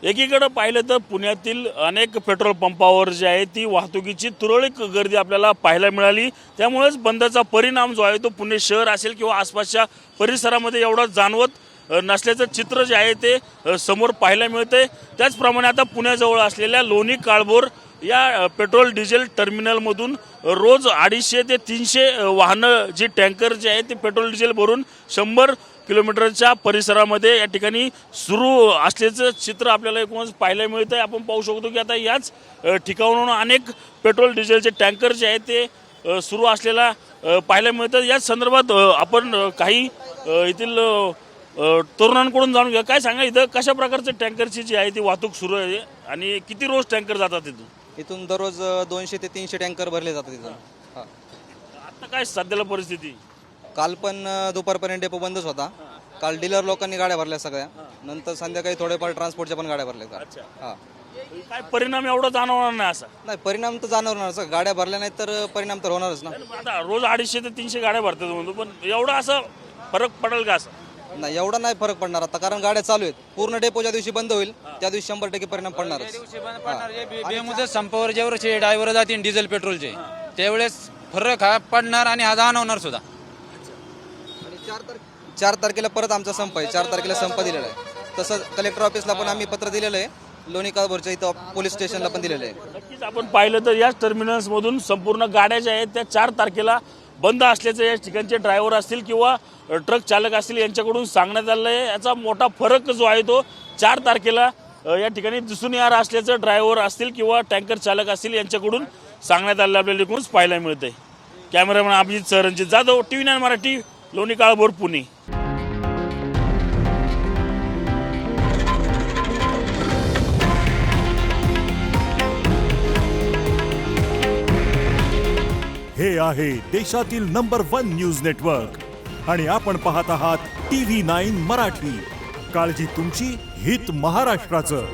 एकीकडे पाहिलं तर पुण्यातील अनेक पेट्रोल पंपावर जे आहे ती वाहतुकीची तुरळक गर्दी आपल्याला पाहायला मिळाली। त्यामुळेच बंदचा परिणाम जो आहे तो पुणे शहर असेल किंवा आसपासच्या परिसरामध्ये एवढा जाणवत नसल्याचं चित्र जे आहे ते समोर पाहायला मिळते। त्याचप्रमाणे आता पुण्याजवळ असलेल्या लोणी काळभोर या पेट्रोल डिझेल टर्मिनलमधून रोज 250 ते 300 वाहनं जी टँकर जे आहे ते पेट्रोल डिझेल भरून 100 किलोमीटरच्या परिसरामध्ये या ठिकाणी सुरू असल्याचं चित्र आपल्याला एकूणच पाहायला मिळतं आहे। आपण पाहू शकतो की आता याच ठिकाणाहून अनेक पेट्रोल डिझेलचे टँकर जे आहेत ते सुरू असलेला पाहायला मिळतं। याच संदर्भात आपण काही येथील तरुणांकडून जाणून घ्या। काय सांगा, इथं कशा प्रकारचे टँकरची जी आहे ती वाहतूक सुरू आहे आणि किती रोज टँकर जातात इथून दररोज 200 ते 300 टँकर भरले जातात इथून। हां, आता काय सध्याला परिस्थिती? काल पण दुपारपर्यंत डेपो बंदच होता। काल डीलर लोकांनी गाड्या भरल्या सगळ्या, नंतर संध्याकाळी थोडेफार ट्रान्सपोर्टच्या पण गाड्या भरल्या काल। हां, काय परिणाम एवढा जाणवणार नाही असा? नाही परिणाम तर जाणवणारच, गाड्या भरल्या नाही तर परिणाम तर होणारच ना। आता रोज 250 ते 300 गाड्या भरतात म्हणतो, पण एवढा असा फरक पडेल का असा? नाही एवढा नाही फरक पडणार आता, कारण गाड्या चालू आहेत। पूर्ण डेपो ज्या दिवशी बंद होईल त्या दिवशी 100% परिणाम पडणारच। बेमुदत संपावर जेवढे ड्रायव्हर जातील डिझेल पेट्रोलचे त्यावेळेस फरक हा पडणार आणि हा जाणवणार सुद्धा। 4 तारखेला परत आमचा संप आहे, 4 तारखेला संप दिलेला आहे। तसंच कलेक्टर ऑफिसला पण आम्ही पत्र दिलेलं आहे, लोणी काळभोरच्या इथं पोलीस स्टेशनला पण दिलेलं आहे। नक्कीच आपण पाहिलं तर याच टर्मिनल्समधून संपूर्ण गाड्या ज्या आहेत त्या 4 तारखेला बंद असल्याचं या ठिकाणचे ड्रायव्हर असतील किंवा ट्रक चालक असतील यांच्याकडून सांगण्यात आलं आहे। याचा मोठा फरक जो आहे तो 4 तारखेला या ठिकाणी दिसून येणार असल्याचं ड्रायव्हर असतील किंवा टँकर चालक असतील यांच्याकडून सांगण्यात आलं आपल्याला एकूणच पाहायला मिळतंय। Cameraman Abhijit sir, Ranjit Jadhav, TV9 Marathi, Loni Kalbhor, Pune. हे आहे देशातील नंबर 1 न्यूज नेटवर्क आणि आपण पाहत आहात TV9 मराठी। काळजी तुमची, हित महाराष्ट्राचं।